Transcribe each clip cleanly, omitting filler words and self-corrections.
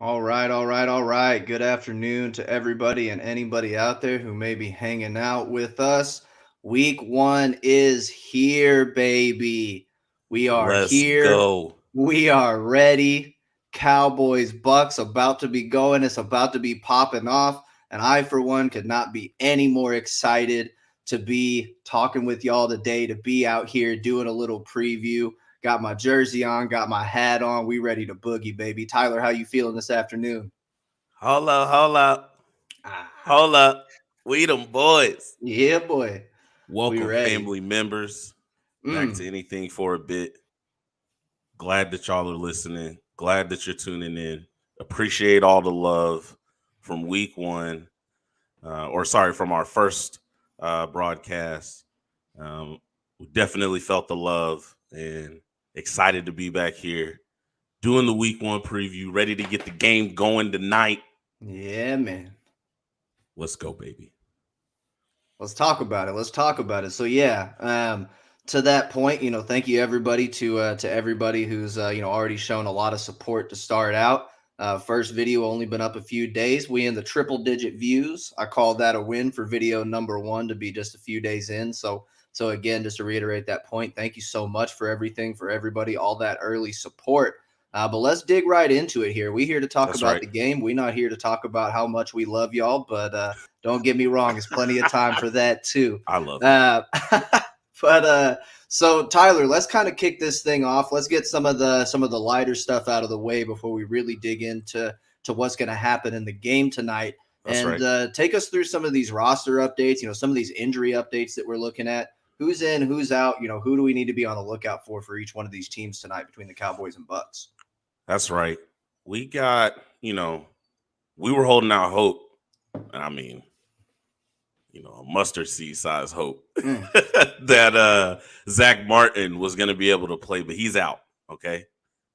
All right. Good afternoon to everybody and anybody out there who may be hanging out with us. Week one is here, baby. We are Let's here. go. We are ready. Cowboys-Bucks about to be going. It's about to be popping off. And I, for one, could not be any more excited to be talking with y'all today, to be out here doing a little preview. Got my jersey on, got my hat on. We ready to boogie, baby. Tyler, how you feeling this afternoon? Hold up, hold up, Ah, hold up. We them boys. yeah, boy. We Welcome, ready. family members, back Mm, to anything for a bit. Glad that y'all are listening. Glad that you're tuning in. Appreciate all the love from week one, from our first broadcast. We definitely felt the love and excited to be back here doing the week one preview, ready to get the game going tonight. yeah, man. Let's go, baby. Let's talk about it. Let's talk about it. So yeah, to that point, thank you everybody to everybody who's already shown a lot of support to start out. First video only been up a few days. We in the triple digit views. I call that a win for video number one to be just a few days in. So again, just to reiterate that point, thank you so much for everything, for everybody, all that early support. But let's dig right into it here. We here to talk That's about right. the game. We're not here to talk about how much we love y'all, but don't get me wrong, there's plenty of time for that too. I love y'all. Uh, so Tyler, let's kind of kick this thing off. Let's get some of the lighter stuff out of the way before we really dig into what's going to happen in the game tonight. That's And right. take us through some of these roster updates. Some of these injury updates that we're looking at. Who's in? Who's out? Who do we need to be on the lookout for each one of these teams tonight between the Cowboys and Bucks? That's right. We got, we were holding out hope. I mean, a mustard seed size hope Mm. that Zach Martin was going to be able to play, but he's out. Okay.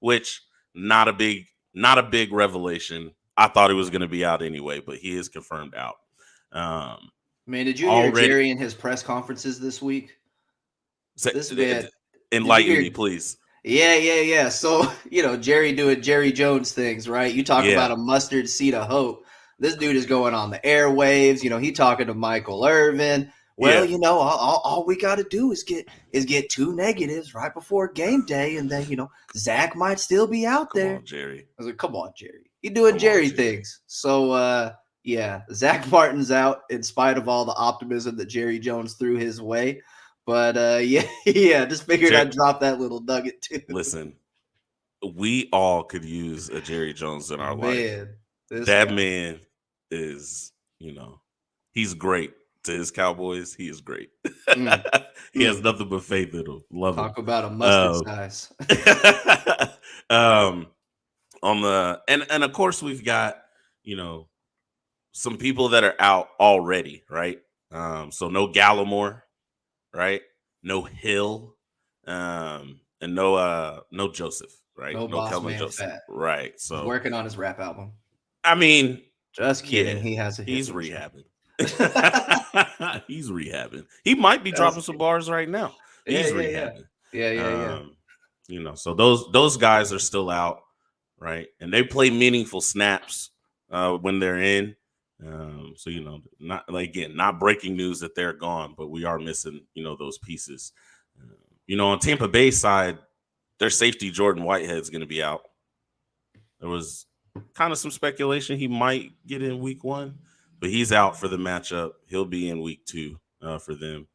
Which not a big revelation. I thought he was going to be out anyway, but he is confirmed out. Um, Man, did you hear already Jerry in his press conferences this week? This man, did you enlighten hear? me, please. Yeah. So, Jerry doing Jerry Jones things, right? You talk Yeah. about a mustard seed of hope. This dude is going on the airwaves. He talking to Michael Irvin. Well, Yeah. all we got to do is get two negatives right before game day, and then Zach might still be out Come there. on, Jerry. I was like, come on, Jerry, you doing Come on, Jerry Jerry. things. So, yeah, Zach Martin's out in spite of all the optimism that Jerry Jones threw his way. But yeah, yeah, just figured Jer- I'd drop that little nugget too. Listen, we all could use a Jerry Jones in our life. Man, this That guy. man is, he's great to his Cowboys. He is great. Mm, He has mm. nothing but faith in him. Love him. Talk about a mustard Um, size. um, on the and of course we've got you know some people that are out already, right? So no Gallimore, right? No Hill, and no Joseph, right? No No boss Kelvin man Joseph, fat. right? He's So working on his rap album. I mean, Just kidding. yeah, He has a hit he's version. rehabbing. He's rehabbing. He might be dropping Just some kidding. bars right now. Yeah, He's yeah, yeah. rehabbing. Yeah. Um, so those guys are still out, right? And they play meaningful snaps when they're in. So not like again, not breaking news that they're gone, but we are missing those pieces. On Tampa Bay side, their safety Jordan Whitehead is going to be out. There was kind of some speculation he might get in week one, but he's out for the matchup. He'll be in week two for them.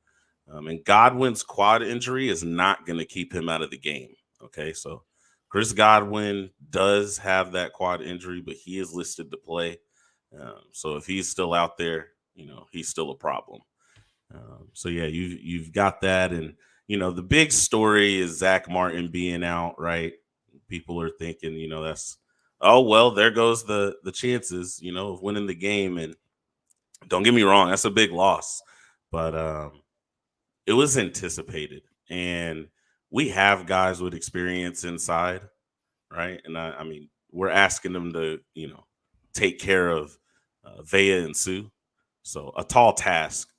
And Godwin's quad injury is not going to keep him out of the game. Okay, so Chris Godwin does have that quad injury, but he is listed to play. So if he's still out there, he's still a problem. So yeah, you've got that, and the big story is Zach Martin being out, right? People are thinking, that's there goes the chances, of winning the game. And don't get me wrong, that's a big loss, but it was anticipated, and we have guys with experience inside, right? And I mean, we're asking them to, take care of Vea and Sue, so a tall task,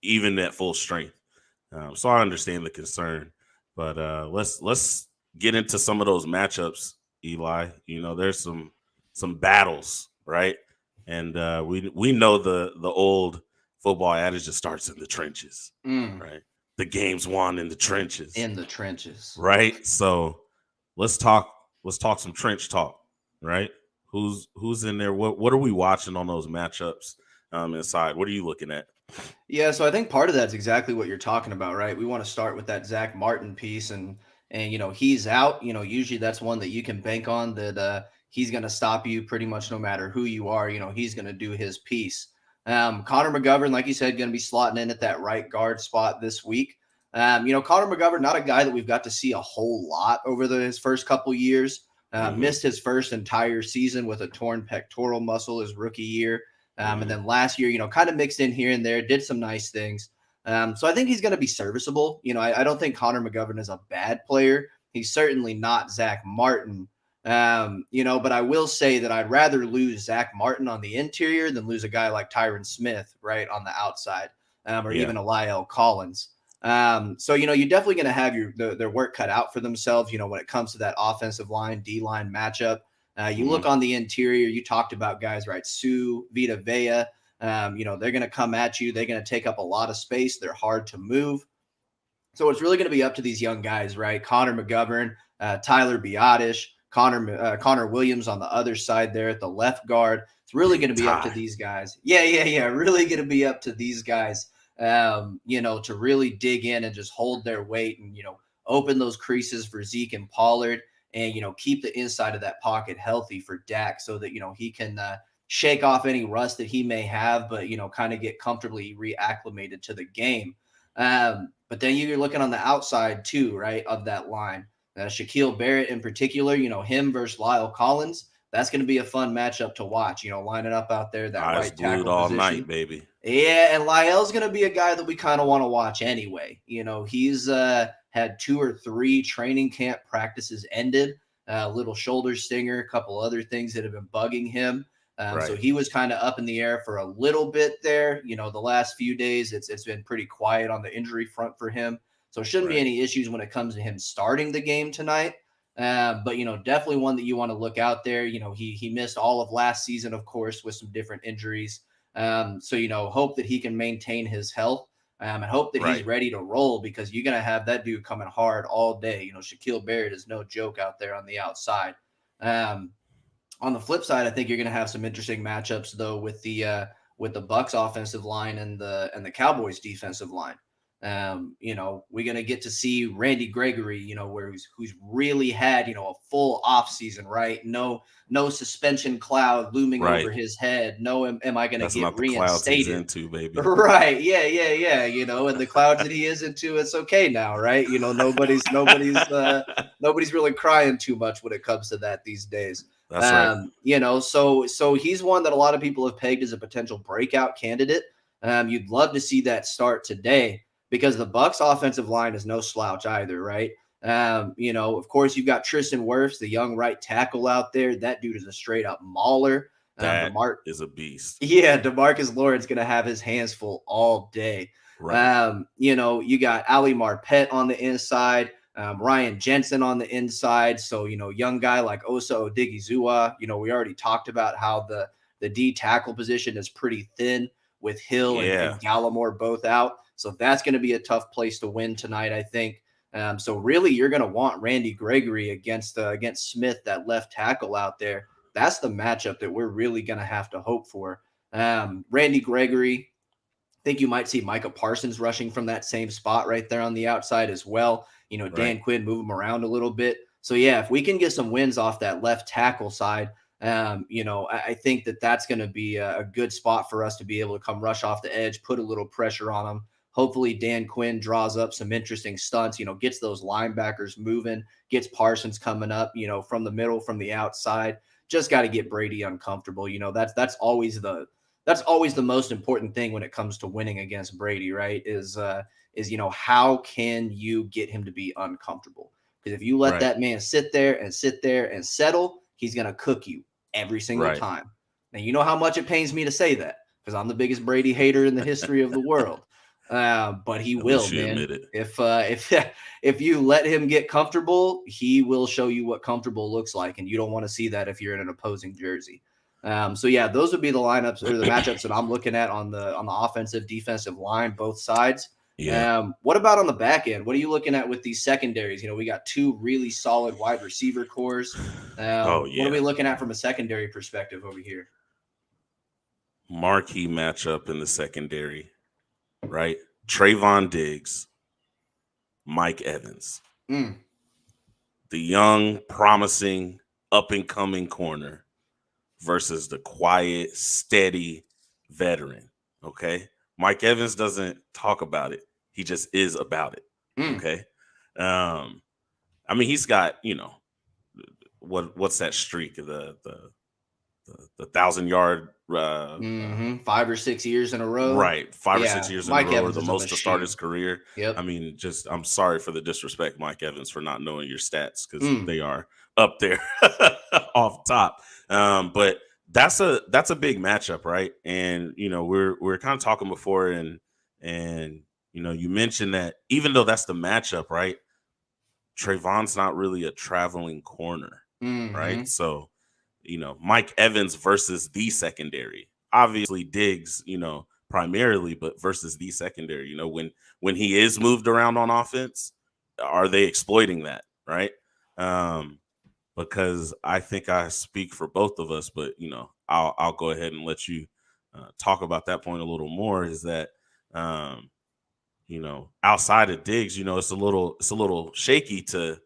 even at full strength. So I understand the concern, but let's get into some of those matchups, Eli. There's some some battles, right? And we know the old football adage that starts in the trenches, Mm, right? The game's won in the trenches, in the trenches. right? So let's talk some trench talk, right? Who's in there? What are we watching on those matchups inside? What are you looking at? Yeah, so I think part of that's exactly what you're talking about, right? We want to start with that Zach Martin piece, and he's out. Usually that's one that you can bank on that he's going to stop you pretty much no matter who you are. He's going to do his piece. Conor McGovern, like you said, going to be slotting in at that right guard spot this week. Conor McGovern, not a guy that we've got to see a whole lot over his first couple years. Missed his first entire season with a torn pectoral muscle his rookie year. And then last year, kind of mixed in here and there, did some nice things. So I think he's going to be serviceable. I don't think Conor McGovern is a bad player. He's certainly not Zach Martin. But I will say that I'd rather lose Zach Martin on the interior than lose a guy like Tyron Smith, right, on the outside, or even a Lyle Collins. So you're definitely going to have their work cut out for themselves, when it comes to that offensive line, D-line matchup. You look on the interior, you talked about guys, right? Sue, Vita Vea, they're going to come at you. They're going to take up a lot of space. They're hard to move. So it's really going to be up to these young guys, right? Conor McGovern, Tyler Biotish, Connor Williams on the other side there at the left guard. It's really going to be up to these guys. Yeah. Really going to be up to these guys, to really dig in and just hold their weight and, open those creases for Zeke and Pollard and, keep the inside of that pocket healthy for Dak so that, he can shake off any rust that he may have, but, kind of get comfortably reacclimated to the game. But then you're looking on the outside too, right, of that line. Shaquille Barrett in particular, him versus Lyle Collins. That's going to be a fun matchup to watch, lining up out there, that Eyes right glued tackle all position. night, baby. Yeah, and Lyle's going to be a guy that we kind of want to watch anyway. He's had 2 or 3 training camp practices ended, little shoulder stinger, a couple other things that have been bugging him. So he was kind of up in the air for a little bit there. The last few days, it's been pretty quiet on the injury front for him. So it shouldn't be any issues when it comes to him starting the game tonight. But definitely one that you want to look out there. He missed all of last season, of course, with some different injuries. So hope that he can maintain his health. And hope that he's ready to roll because you're going to have that dude coming hard all day. Shaquille Barrett is no joke out there on the outside. On the flip side, I think you're going to have some interesting matchups though with the Bucs offensive line and the Cowboys defensive line. We're going to get to see Randy Gregory, who's really had, a full off season, right? No suspension cloud looming over his head. No, am I going to get reinstated? Clouds he's into, baby. Right. Yeah. And the clouds that he is into, it's okay now, right? Nobody's really crying too much when it comes to that these days. That's right. So he's one that a lot of people have pegged as a potential breakout candidate. You'd love to see that start today because the Bucs offensive line is no slouch either, right? Of course, you've got Tristan Wirfs, the young right tackle out there. That dude is a straight up mauler. That is a beast. Yeah, DeMarcus Lawrence going to have his hands full all day. Right. You got Ali Marpet on the inside. Ryan Jensen on the inside. So, young guy like Osa Odigizua, we already talked about how the D tackle position is pretty thin with Hill and Gallimore both out. So that's going to be a tough place to win tonight, I think. So really you're going to want Randy Gregory against Smith, that left tackle out there. That's the matchup that we're really going to have to hope for. Randy Gregory, I think you might see Micah Parsons rushing from that same spot right there on the outside as well. Dan Quinn move him around a little bit. So yeah, if we can get some wins off that left tackle side, I think that's going to be a good spot for us to be able to come rush off the edge, put a little pressure on them. Hopefully Dan Quinn draws up some interesting stunts, gets those linebackers moving, gets Parsons coming up, from the middle, from the outside. Just got to get Brady uncomfortable. That's always the most important thing when it comes to winning against Brady, right? Is how can you get him to be uncomfortable? Because if you let that man sit there and settle, he's going to cook you every single time. Now, you know how much it pains me to say that because I'm the biggest Brady hater in the history of the world. But he At will, least you man. admit it. If if you let him get comfortable, he will show you what comfortable looks like, and you don't want to see that if you're in an opposing jersey. So yeah, those would be the lineups or the matchups that I'm looking at on the offensive defensive line, both sides. Yeah. What about on the back end? What are you looking at with these secondaries? We got two really solid wide receiver cores. Oh What are yeah. we looking at from a secondary perspective over here? Marquee matchup in the secondary, right? Trayvon Diggs, Mike Evans, Mm, the young, promising, up and coming corner versus the quiet, steady veteran. Okay. Mike Evans doesn't talk about it. He just is about it. mm. Okay. Um, I mean, he's got, what's that streak? The 1,000 yard Hmm. 5 or 6 years in a row. right, 5 or 6 Yeah, years in a Mike row, or Evans the is a most to start his machine. career. I Yep. mean, just I'm sorry for the disrespect, Mike Evans, for not knowing your stats because Mm, they are up there off top. But that's a big matchup, right? And we're kind of talking before, and you mentioned that even though that's the matchup, right? Trayvon's not really a traveling corner, right? hmm. So Mike Evans versus the secondary. Obviously, Diggs, primarily, but versus the secondary. When he is moved around on offense, are they exploiting that, right? Um, because I think I speak for both of us, but I'll go ahead and let you talk about that point a little more. Is that um, outside of Diggs, it's a little shaky to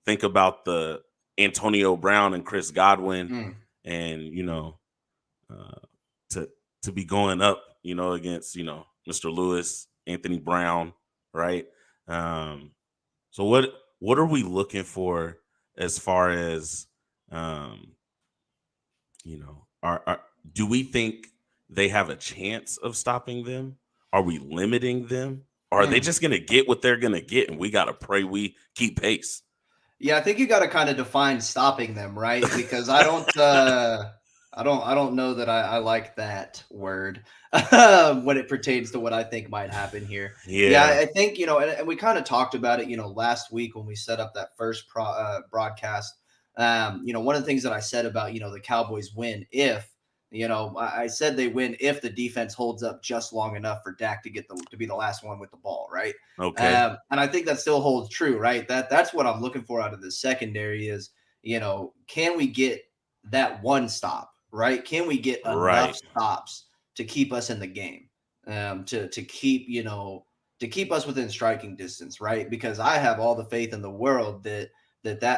think about the Antonio Brown and Chris Godwin, Mm. and uh, to be going up, against Mr. Lewis, Anthony Brown, right? Um, so what are we looking for as far as um, are do we think they have a chance of stopping them? Are we limiting them? Or are they Mm. just gonna get what they're gonna get, and we gotta pray we keep pace? Yeah, I think you got to kind of define stopping them, right? Because I don't know that I like that word when it pertains to what I think might happen here. Yeah, Yeah. I think and we kind of talked about it, last week when we set up that first broadcast. One of the things that I said about the Cowboys win if I said they win if the defense holds up just long enough for Dak to be the last one with the ball, right? Okay. And I think that still holds true, right? That's what I'm looking for out of the secondary is, can we get that one stop, right? Can we get enough Right. stops to keep us in the game, to keep to keep us within striking distance, right? Because I have all the faith in the world that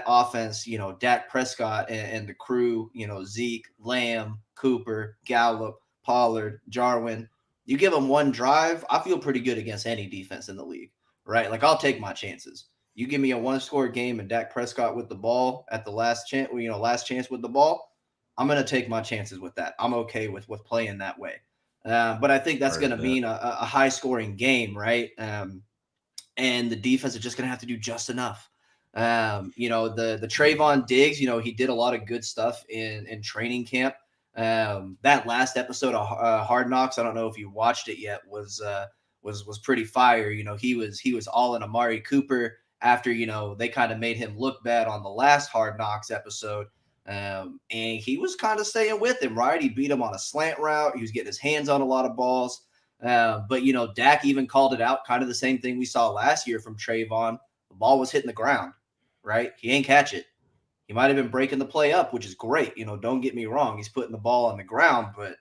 offense, Dak Prescott and the crew, Zeke, Lamb, Cooper, Gallup, Pollard, Jarwin. You give them one drive, I feel pretty good against any defense in the league, right? Like I'll take my chances. You give me a one-score game and Dak Prescott with the ball at the last chance, last chance with the ball. I'm going to take my chances with that. I'm okay with playing that way. But I think that's going Heard to that. mean a high-scoring game, right? And the defense is just going to have to do just enough. The Trayvon Diggs, he did a lot of good stuff in training camp. That last episode of Hard Knocks, I don't know if you watched it yet, was pretty fire. He was all in Amari Cooper after they kind of made him look bad on the last Hard Knocks episode. And he was kind of staying with him, right? He beat him on a slant route. He was getting his hands on a lot of balls. But Dak even called it out, kind of the same thing we saw last year from Trayvon. The ball was hitting the ground, right? He ain't catch it. He might have been breaking the play up, which is great. Don't get me wrong. He's putting the ball on the ground, but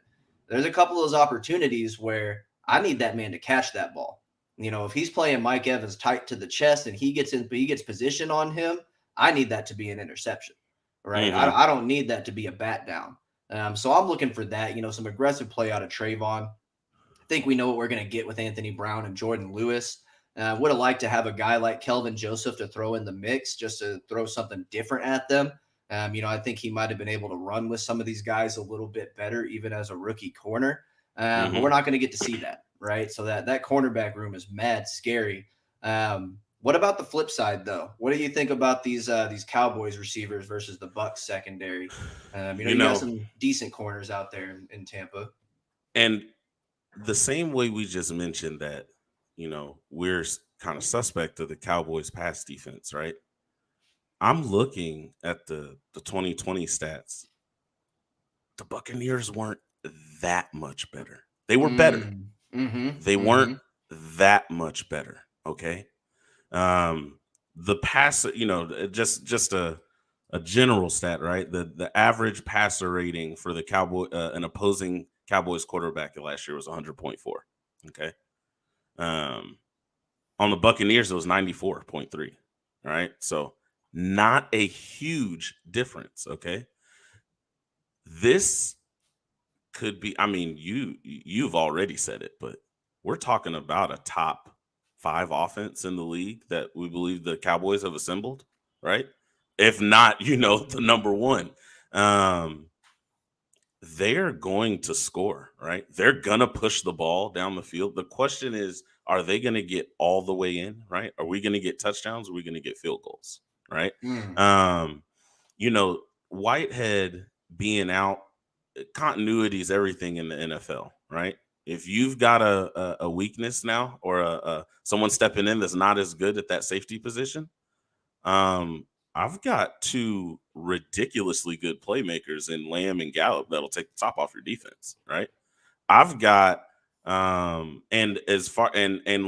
there's a couple of those opportunities where I need that man to catch that ball. If he's playing Mike Evans tight to the chest and he gets position on him, I need that to be an interception, right? Hmm. I don't need that to be a bat down. So I'm looking for that, some aggressive play out of Trayvon. I think we know what we're going to get with Anthony Brown and Jordan Lewis. Would have liked to have a guy like Kelvin Joseph to throw in the mix just to throw something different at them. I think he might have been able to run with some of these guys a little bit better, even as a rookie corner. But we're Hmm. not going to get to see that, right? So that cornerback room is mad scary. What about the flip side, though? What do you think about these Cowboys receivers versus the Bucs secondary? You You got know, some decent corners out there in Tampa. and the same way we just mentioned that we're kind of suspect of the Cowboys pass defense, right? I'm looking at the 2020 stats. The Buccaneers weren't that much better. They were better. They weren't that much better. Okay. The pass, just a general stat, right? The average passer rating for the an opposing Cowboys quarterback last year was 100.4. Okay. On the Buccaneers, it was 94.3. All right. So not a huge difference. Okay. This could be, I mean, you've already said it, but we're talking about a top 5 offense in the league that we believe the Cowboys have assembled, right? If not, the number one. They're going to score, right? They're going to push the ball down the field. The question is, are they going to get all the way in, right? Are we going to get touchdowns? Or are we going to get field goals, right? Whitehead being out, continuity is everything in the NFL, right? If you've got a weakness now, or someone stepping in that's not as good at that safety position, I've got 2 ridiculously good playmakers in Lamb and Gallup that'll take the top off your defense, right? I've got and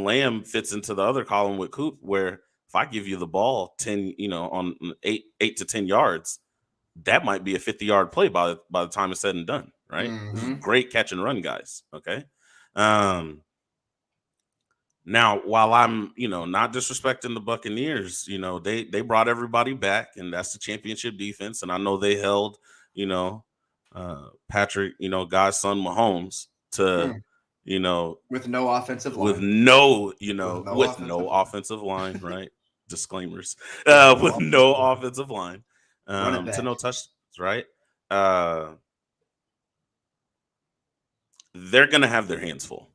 Lamb fits into the other column with Coop, where if I give you the ball 10, on 8 to 10 yards, that might be a 50-yard play by the time it's said and done, right? Great catch and run guys. Okay. Now, while I'm, not disrespecting the Buccaneers, they brought everybody back, and that's the championship defense. And I know they held, Patrick, God's son Mahomes to, with no offensive line. With no offensive line, right? Disclaimers. With no offensive line. To no touchdowns, right? They're going to have their hands full,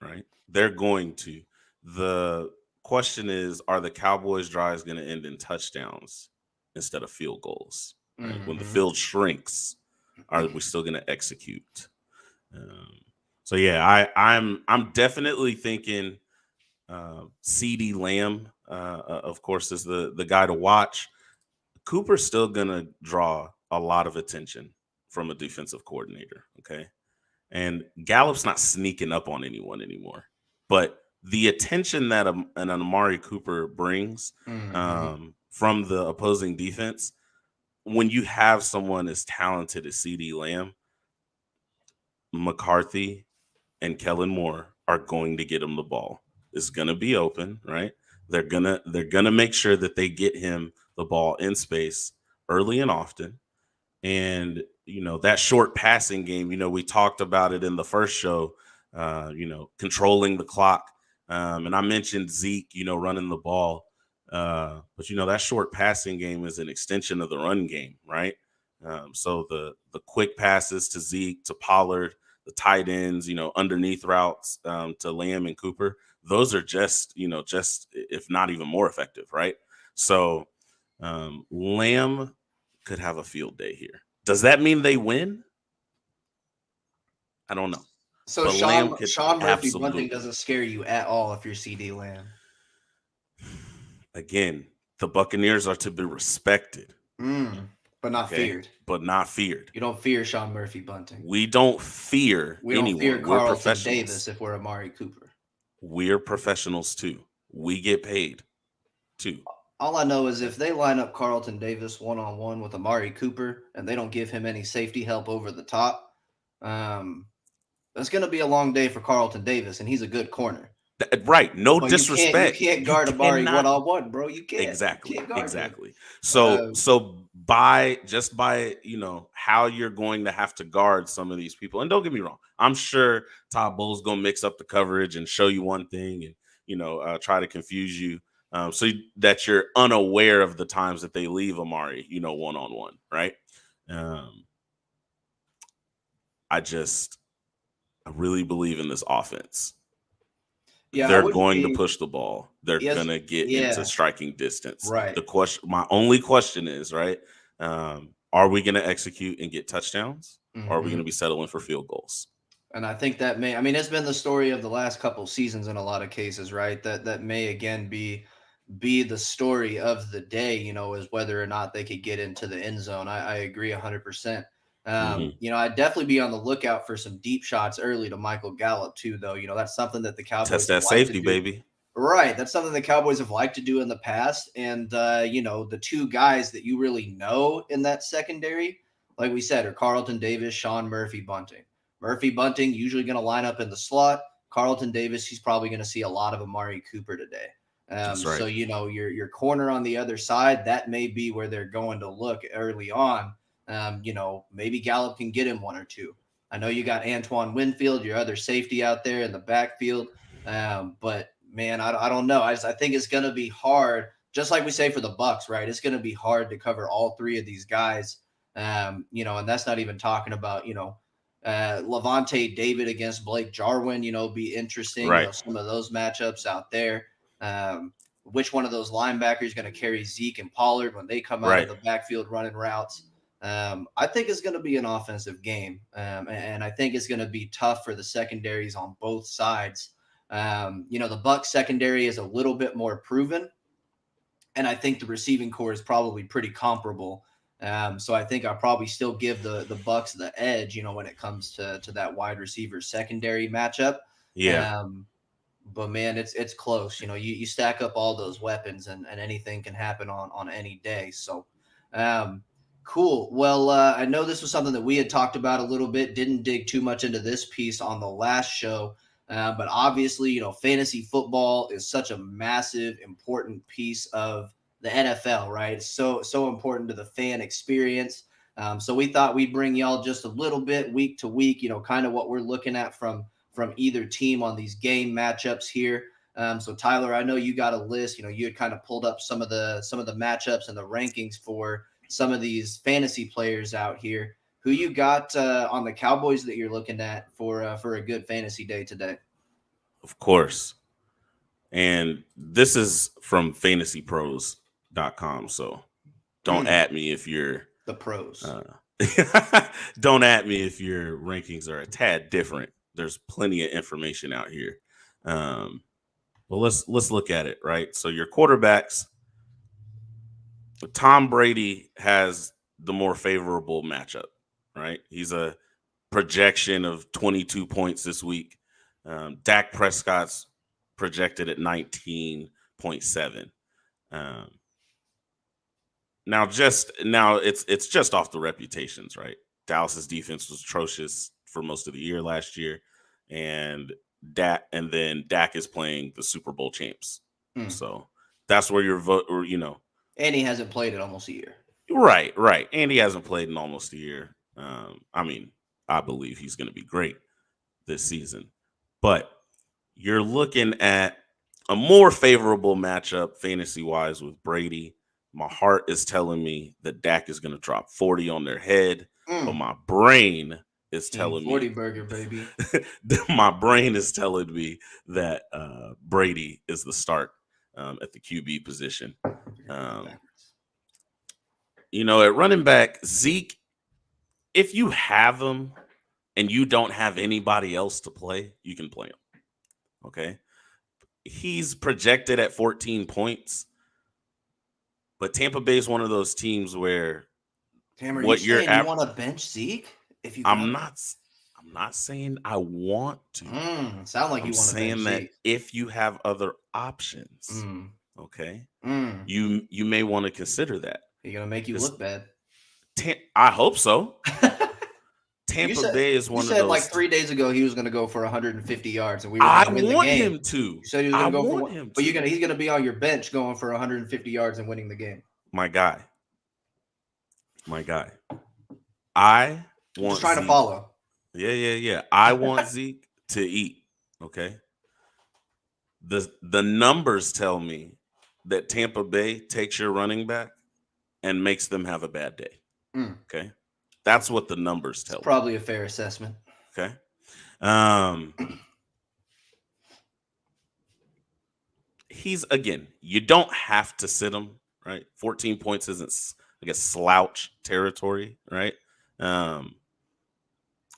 right? They're going to. The question is, are the Cowboys' drives going to end in touchdowns instead of field goals? Right? When the field shrinks, are we still going to execute? So yeah, I'm definitely thinking CeeDee Lamb, of course, is the guy to watch. Cooper's still going to draw a lot of attention from a defensive coordinator, okay? And Gallup's not sneaking up on anyone anymore. But the attention that an Amari Cooper brings from the opposing defense, when you have someone as talented as CeeDee Lamb, McCarthy and Kellen Moore are going to get him the ball. It's going to be open, right? They're gonna make sure that they get him the ball in space early and often. And, that short passing game, we talked about it in the first show, controlling the clock. And I mentioned Zeke, running the ball. But, that short passing game is an extension of the run game, right? So the quick passes to Zeke, to Pollard, the tight ends, underneath routes to Lamb and Cooper, those are just if not even more effective, right? So Lamb could have a field day here. Does that mean they win? I don't know. So but Sean Murphy bunting doesn't scare you at all if you're CeeDee Lamb. Again, the Buccaneers are to be respected. But not feared. But not feared. You don't fear Sean Murphy bunting. We don't fear anyone. We don't fear Carlton Davis if we're Amari Cooper. We're professionals too. We get paid too. All I know is if they line up Carlton Davis one-on-one with Amari Cooper and they don't give him any safety help over the top, that's going to be a long day for Carlton Davis, and he's a good corner. Right. No disrespect. You can't guard Amari one-on-one, bro. You can't. Exactly. You can't guard exactly. Him. So by how you're going to have to guard some of these people, and don't get me wrong, I'm sure Todd Bowles going to mix up the coverage and show you one thing and try to confuse you so that you're unaware of the times that they leave Amari one-on-one, right? I really believe in this offense. Yeah, they're going to push the ball. They're going to get into striking distance. Right. My only question is, right, are we going to execute and get touchdowns? Or are we going to be settling for field goals? And I think that may, I mean, it's been the story of the last couple seasons in a lot of cases, right? That may again be the story of the day, is whether or not they could get into the end zone. I agree 100%. Hmm. I'd definitely be on the lookout for some deep shots early to Michael Gallup too, though. That's something that the Test Cowboys have that liked to safety, do. baby. Right. That's something the Cowboys have liked to do in the past. And, the two guys that you really know in that secondary, like we said, are Carlton Davis, Sean Murphy Bunting. Murphy Bunting usually going to line up in the slot. Carlton Davis, he's probably going to see a lot of Amari Cooper today. That's So right. your corner on the other side, that may be where they're going to look early on. Maybe Gallup can get him one or two. I know you got Antoine Winfield, your other safety out there in the backfield. But man, I don't know. I think it's going to be hard, just like we say for the Bucs, right? It's going to be hard to cover all three of these guys. And that's not even talking about, Levante David against Blake Jarwin, be interesting, Right. some of those matchups out there. Which one of those linebackers is going to carry Zeke and Pollard when they come out of Right. the backfield running routes? I think it's going to be an offensive game. And I think it's going to be tough for the secondaries on both sides. The Bucs secondary is a little bit more proven, and I think the receiving core is probably pretty comparable. So I think I'll probably still give the Bucs the edge, when it comes to that wide receiver secondary matchup. Yeah. Um, but man, it's close. You stack up all those weapons, and anything can happen on any day. So, um, cool. Well, I know this was something that we had talked about a little bit. Didn't dig too much into this piece on the last show. But obviously, fantasy football is such a massive, important piece of the NFL, right? It's so important to the fan experience. So we thought we'd bring y'all just a little bit week to week, kind of what we're looking at from either team on these game matchups here. So Tyler, I know you got a list. You had kind of pulled up some of the matchups and the rankings for some of these fantasy players out here. Who you got on the Cowboys that you're looking at for a good fantasy day today? Of course. And this is from fantasypros.com. So don't at me if you're The pros. don't at me if your rankings are a tad different. There's plenty of information out here. Well, let's look at it, right? So your quarterbacks, Tom Brady has the more favorable matchup, right? He's a projection of 22 points this week. Dak Prescott's projected at 19.7. Um, now it's just off the reputations, right? Dallas's defense was atrocious for most of the year last year, and Dak is playing the Super Bowl champs. So that's where your vote, or And he hasn't played in almost a year. right. And he hasn't played in almost a year. I believe he's going to be great this season, but you're looking at a more favorable matchup fantasy wise with Brady. My heart is telling me that Dak is going to drop 40 on their head, but my brain is telling 40 me burger, baby. my brain is telling me that Brady is the start at the QB position. At running back, Zeke, if you have him and you don't have anybody else to play, you can play him. Okay. He's projected at 14 points, but Tampa Bay is one of those teams where Cam, are you saying you want to bench Zeke if you got him? I'm not saying I want to. Sound like I'm you want to bench saying that Zeke. if you have other options, okay, You're you may want to consider that. gonna make you look bad. I hope so. You Tampa Bay is you one of said like those. 3 days ago he was going to go for 150 yards and we were I going to win the want game. him to. You said he was going to go for one, him but to. he's going to be on your bench going for 150 yards and winning the game. My guy. I want Just trying Zeke. to follow. Yeah. I want Zeke to eat. Okay. The numbers tell me that Tampa Bay takes your running back and makes them have a bad day. Okay. That's what the numbers tell me. Probably a fair assessment. Okay. He's, again, you don't have to sit him, right? 14 points isn't, I guess, slouch territory, right?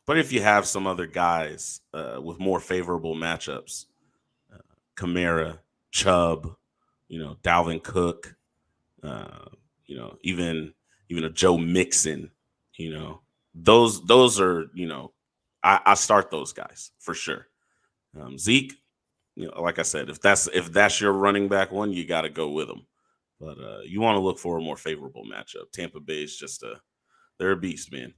But if you have some other guys with more favorable matchups, Kamara, Chubb, Dalvin Cook, uh, even a Joe Mixon, those are I start those guys for sure. Zeke, like I said, if that's your running back one, you got to go with them. But you want to look for a more favorable matchup. Tampa Bay is they're a beast, man.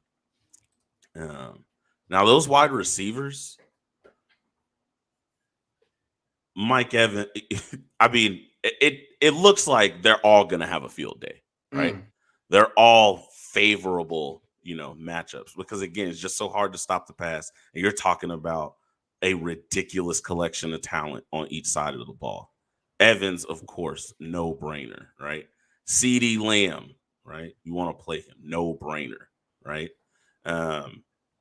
Now those wide receivers, Mike Evans, I mean, it looks like they're all going to have a field day, right? They're all favorable, matchups because again, it's just so hard to stop the pass. And you're talking about a ridiculous collection of talent on each side of the ball. Evans, of course, no brainer, right? CeeDee Lamb, right? You want to play him, no brainer, right?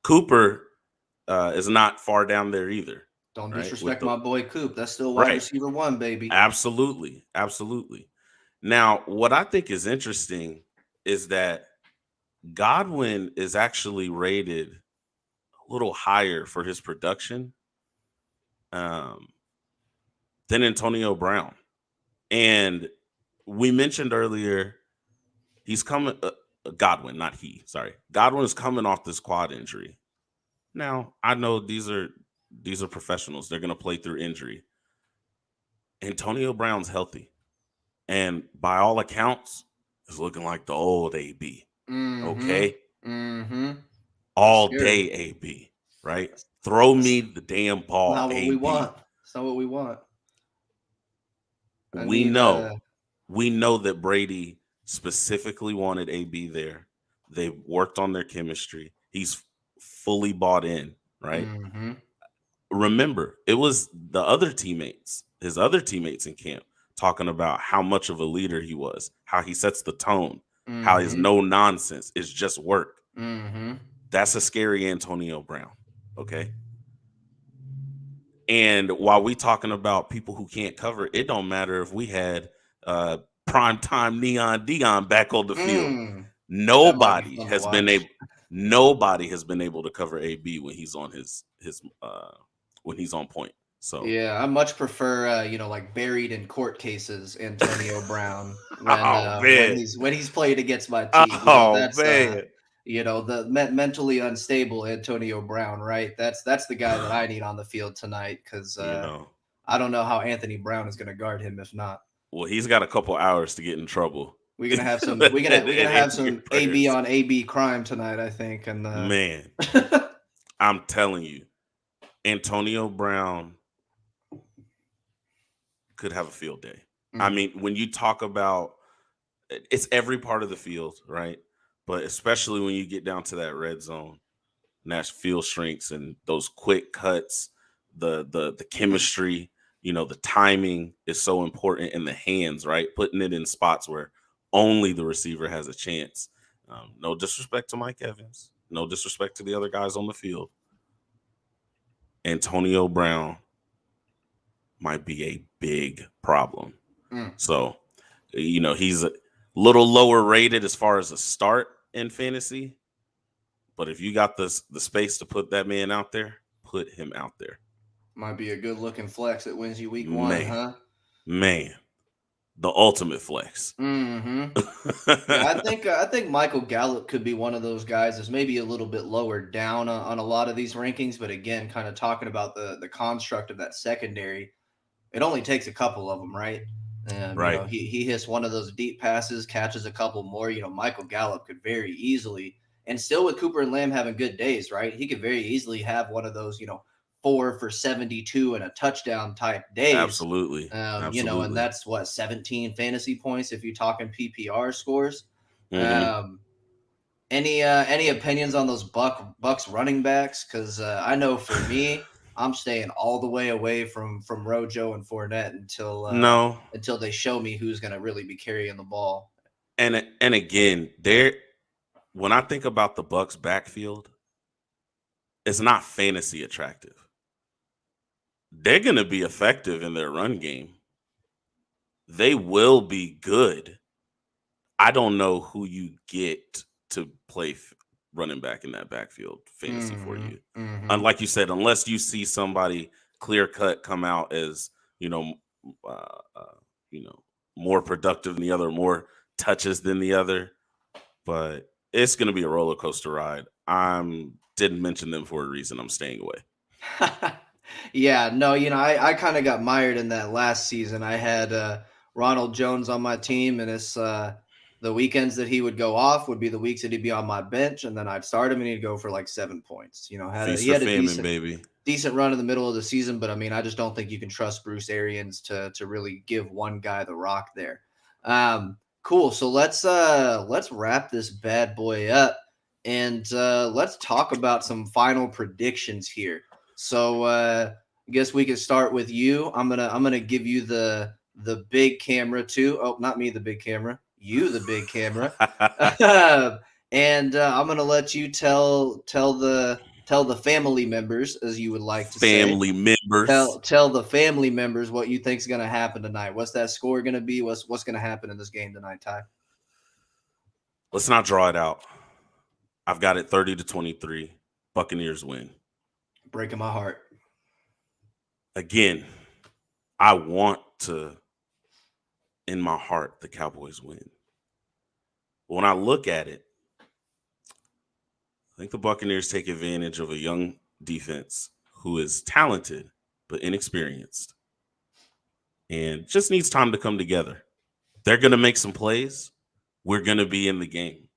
Cooper is not far down there either. Don't Right? disrespect my boy Coop. That's still wide Right. receiver 1, baby. Absolutely. Absolutely. Now, what I think is interesting is that Godwin is actually rated a little higher for his production than Antonio Brown. And we mentioned earlier, he's coming, Godwin, not he, sorry. Godwin is coming off this quad injury. Now, I know these are professionals. They're going to play through injury. Antonio Brown's healthy. And by all accounts, it's looking like the old AB. Okay? All day AB, right? Throw me the damn ball, not what AB. we want. It's not what we want. We know that Brady specifically wanted AB there. They worked on their chemistry. He's fully bought in, right? Remember, it was the other teammates, his other teammates in camp, talking about how much of a leader he was, how he sets the tone, how he's no nonsense. It's just work. That's a scary Antonio Brown. Okay. And while we talking about people who can't cover, it don't matter if we had primetime Neon Dion back on the field. Nobody has been able to cover AB when he's on when he's on point. So yeah, I much prefer like buried in court cases Antonio Brown when he's played against my team. That's man. The mentally unstable Antonio Brown, right? That's the guy that I need on the field tonight because I don't know how Anthony Brown is going to guard him if not. Well, he's got a couple hours to get in trouble. We're gonna have some. We're gonna have some AB on AB crime tonight, I think. And man, I'm telling you, Antonio Brown could have a field day. I mean, when you talk about it's every part of the field, right? But especially when you get down to that red zone, and that field shrinks and those quick cuts, the chemistry, the timing is so important in the hands, right? Putting it in spots where only the receiver has a chance. No disrespect to Mike Evans, no disrespect to the other guys on the field. Antonio Brown might be a big problem. So, he's a little lower rated as far as a start in fantasy. But if you got the space to put that man out there, put him out there. Might be a good looking flex that wins you week 1, huh? Man, the ultimate flex. Yeah, I think Michael Gallup could be one of those guys that's maybe a little bit lower down on a lot of these rankings. But again, kind of talking about the construct of that secondary, it only takes a couple of them, right? And right. He hits one of those deep passes, catches a couple more. Michael Gallup could very easily, and still with Cooper and Lamb having good days, right? He could very easily have one of those, 4 for 72 and a touchdown type days. Absolutely. And that's what 17 fantasy points if you're talking PPR scores. Any opinions on those Bucks running backs? Because I know for me, I'm staying all the way away from Rojo and Fournette until they show me who's going to really be carrying the ball. And again, when I think about the Bucks backfield, it's not fantasy attractive. They're going to be effective in their run game. They will be good. I don't know who you get to play running back in that backfield fantasy for Mm-hmm. you. Mm-hmm. Unlike you said, unless you see somebody clear cut come out as uh, uh, you know, more productive than the other, more touches than the other. But it's going to be a roller coaster ride. I didn't mention them for a reason. I'm staying away. Yeah, no, I kind of got mired in that last season. I had Ronald Jones on my team, and it's the weekends that he would go off would be the weeks that he'd be on my bench, and then I'd start him and he'd go for like 7 points. Feast He or had a famine, baby. decent run in the middle of the season, but I mean, I just don't think you can trust Bruce Arians to really give one guy the rock there. Cool. So let's wrap this bad boy up and let's talk about some final predictions here. So I guess we can start with you. I'm gonna give you the big camera too. Oh, not me, the big camera. You, the big camera. And I'm gonna let you tell the family members, as you would like to say. Family members. Tell the family members what you think's gonna happen tonight. What's that score gonna be? What's gonna happen in this game tonight, Ty? Let's not draw it out. I've got it 30-23. Buccaneers win. Breaking my heart. Again, I want to, in my heart, the Cowboys win. But when I look at it, I think the Buccaneers take advantage of a young defense who is talented but inexperienced and just needs time to come together. They're going to make some plays. We're going to be in the game.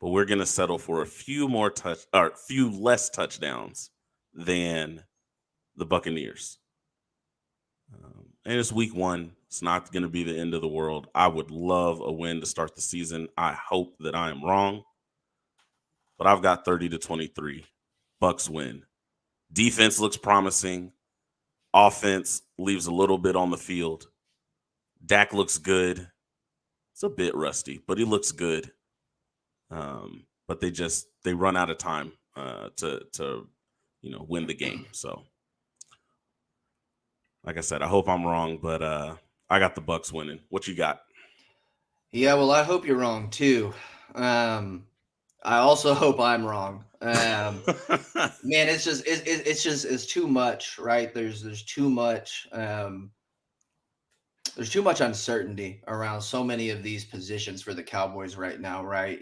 But we're going to settle for a few less touchdowns than the Buccaneers. And it's week 1. It's not going to be the end of the world. I would love a win to start the season. I hope that I am wrong. But I've got 30-23. Bucs win. Defense looks promising. Offense leaves a little bit on the field. Dak looks good. It's a bit rusty, but he looks good. But they run out of time to win the game. So, like I said, I hope I'm wrong, but I got the Bucs winning. What you got? Yeah, well, I hope you're wrong too. I also hope I'm wrong. Man, it's too much, right? There's too much uncertainty around so many of these positions for the Cowboys right now, right?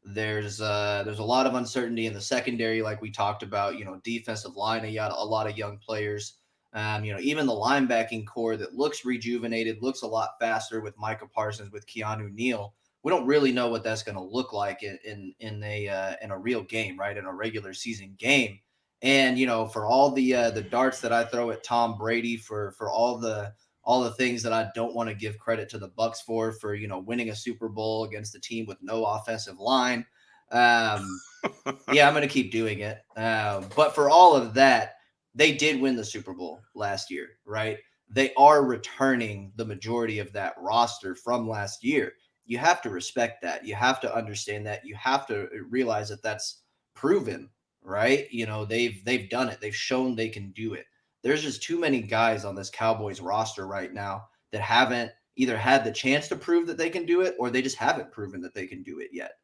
There's a lot of uncertainty in the secondary, like we talked about. Defensive line, you got a lot of young players. Even the linebacking core that looks rejuvenated, looks a lot faster with Micah Parsons, with Keanu Neal. We don't really know what that's going to look like in a real game, right? In a regular season game. And for all the darts that I throw at Tom Brady, for all the things that I don't want to give credit to the Bucs for winning a Super Bowl against a team with no offensive line. Yeah, I'm going to keep doing it. But for all of that, they did win the Super Bowl last year, right? They are returning the majority of that roster from last year. You have to respect that. You have to understand that. You have to realize that that's proven, right? They've done it. They've shown they can do it. There's just too many guys on this Cowboys roster right now that haven't either had the chance to prove that they can do it, or they just haven't proven that they can do it yet.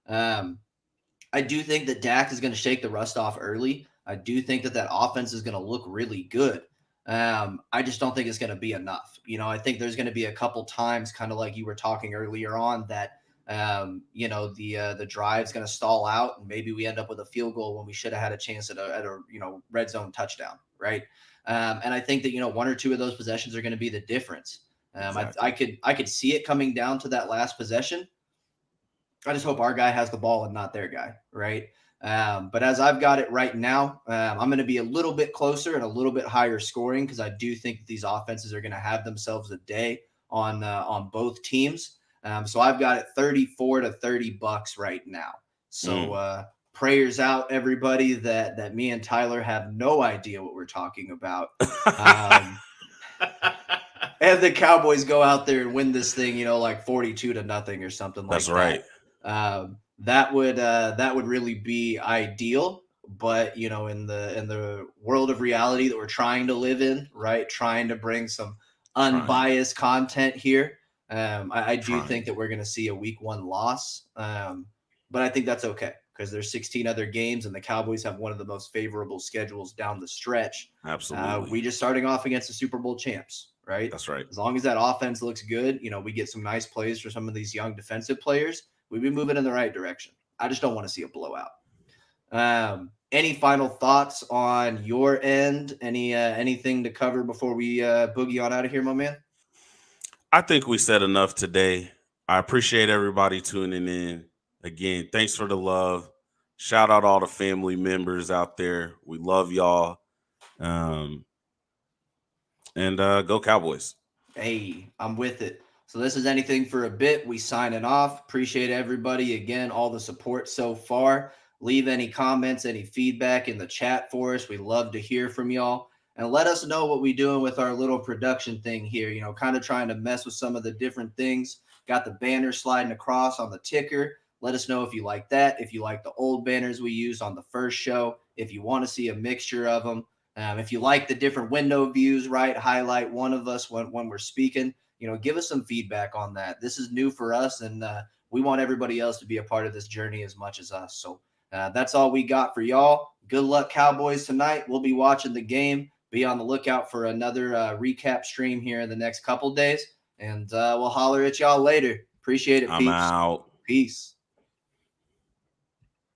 I do think that Dak is going to shake the rust off early. I do think that offense is going to look really good. I just don't think it's going to be enough. I think there's going to be a couple times, kind of like you were talking earlier on, that the drive's going to stall out, and maybe we end up with a field goal when we should have had a chance at a red zone touchdown, right? And I think that one or two of those possessions are going to be the difference. Exactly. I could see it coming down to that last possession. I just hope our guy has the ball and not their guy, right? But as I've got it right now, I'm going to be a little bit closer and a little bit higher scoring, because I do think that these offenses are going to have themselves a day on both teams. So I've got it 34-30 Bucs right now. So prayers out, everybody, that me and Tyler have no idea what we're talking about. And the Cowboys go out there and win this thing, like 42-0 or something like That's that. right. That would really be ideal. But in the world of reality that we're trying to live in, right? Trying to bring some unbiased content here. I do think that we're going to see a week 1 loss. but I think that's okay because there's 16 other games, and the Cowboys have one of the most favorable schedules down the stretch. Absolutely. We just starting off against the Super Bowl champs, right? That's right. As long as that offense looks good, we get some nice plays for some of these young defensive players. We've been moving in the right direction. I just don't want to see a blowout. Any final thoughts on your end? Anything to cover before we boogie on out of here, my man? I think we said enough today. I appreciate everybody tuning in. Again, thanks for the love. Shout out all the family members out there. We love y'all. And go Cowboys. Hey, I'm with it. So this is Anything for a Bit. We signing off. Appreciate everybody again, all the support so far. Leave any comments, any feedback in the chat for us. We love to hear from y'all. And let us know what we doing with our little production thing here. Kind of trying to mess with some of the different things. Got the banner sliding across on the ticker. Let us know if you like that. If you like the old banners we used on the first show. If you want to see a mixture of them. If you like the different window views, right, highlight one of us when we're speaking, give us some feedback on that. This is new for us, and we want everybody else to be a part of this journey as much as us. So that's all we got for y'all. Good luck, Cowboys, tonight. We'll be watching the game. Be on the lookout for another recap stream here in the next couple days, and we'll holler at y'all later. Appreciate it, I'm peeps. out. Peace.